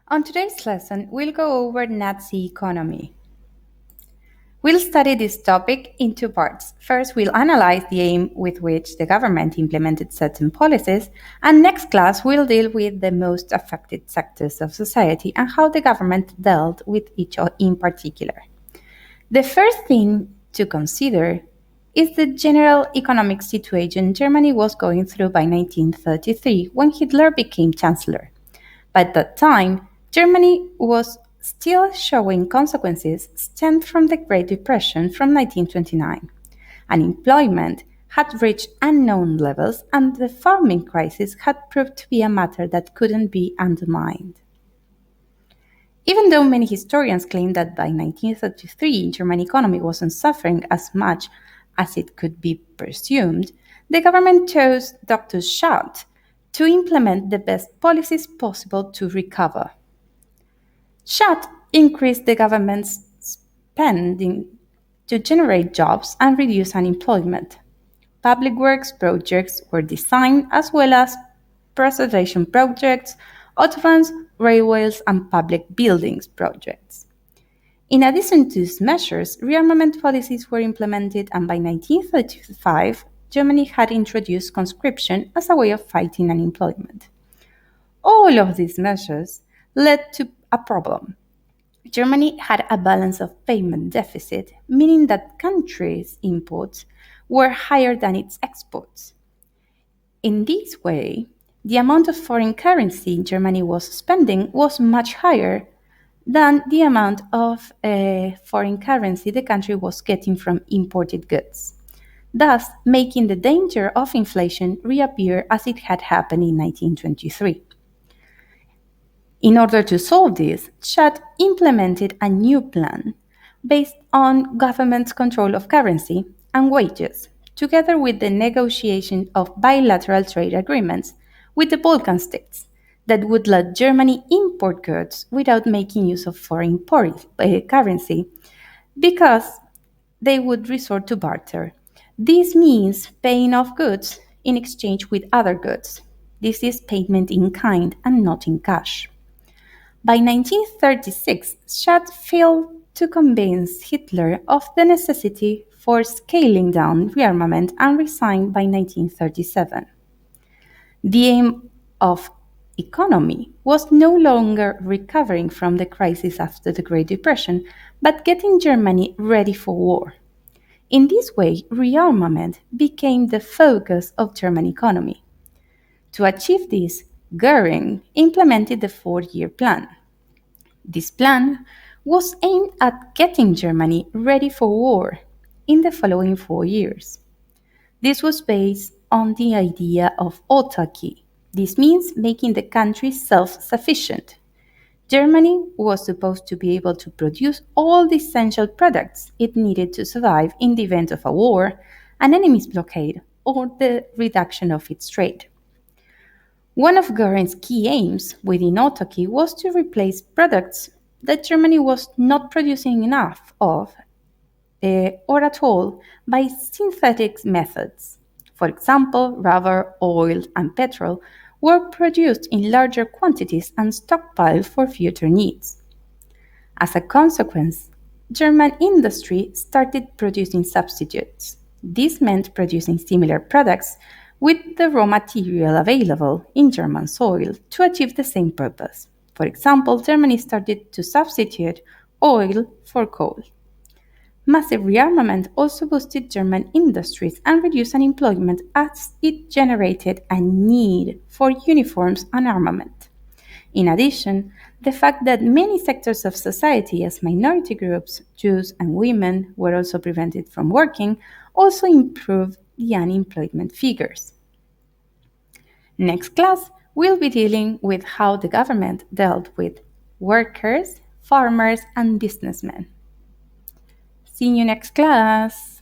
On today's lesson, we'll go over Nazi economy. We'll study this topic in two parts. First, we'll analyze the aim with which the government implemented certain policies, and next class, we'll deal with the most affected sectors of society and how the government dealt with each in particular. The first thing to consider is the general economic situation Germany was going through by 1933 when Hitler became chancellor. By that time, Germany was still showing consequences stemmed from the Great Depression from 1929. Unemployment had reached unknown levels, and the farming crisis had proved to be a matter that couldn't be undermined. Even though many historians claim that by 1933 German economy wasn't suffering as much as it could be presumed, the government chose Dr. Schad to implement the best policies possible to recover. Schad increased the government's spending to generate jobs and reduce unemployment. Public works projects were designed as well as preservation projects, autobahns, railways, and public buildings projects. In addition to these measures, rearmament policies were implemented, and by 1935, Germany had introduced conscription as a way of fighting unemployment. All of these measures led to a problem. Germany had a balance of payment deficit, meaning that countries' imports were higher than its exports. In this way, the amount of foreign currency Germany was spending was much higher than the amount of foreign currency the country was getting from imported goods, thus making the danger of inflation reappear as it had happened in 1923. In order to solve this, Schad implemented a new plan based on government's control of currency and wages, together with the negotiation of bilateral trade agreements with the Balkan states that would let Germany import goods without making use of foreign currency because they would resort to barter. This means paying off goods in exchange with other goods. This is payment in kind and not in cash. By 1936, Schad failed to convince Hitler of the necessity for scaling down rearmament and resigned by 1937. The aim of economy was no longer recovering from the crisis after the Great Depression, but getting Germany ready for war. In this way, rearmament became the focus of German economy. To achieve this, Goering implemented the four-year plan. This plan was aimed at getting Germany ready for war in the following 4 years. This was based on the idea of autarky. This means making the country self-sufficient. Germany was supposed to be able to produce all the essential products it needed to survive in the event of a war, an enemy's blockade, or the reduction of its trade. One of Goering's key aims within autarky was to replace products that Germany was not producing enough of or at all by synthetic methods. For example, rubber, oil, and petrol were produced in larger quantities and stockpiled for future needs. As a consequence, German industry started producing substitutes. This meant producing similar products with the raw material available in German soil to achieve the same purpose. For example, Germany started to substitute oil for coal. Massive rearmament also boosted German industries and reduced unemployment as it generated a need for uniforms and armament. In addition, the fact that many sectors of society, as minority groups, Jews and women, were also prevented from working, also improved the unemployment figures. Next class, we'll be dealing with how the government dealt with workers, farmers, and businessmen. See you next class.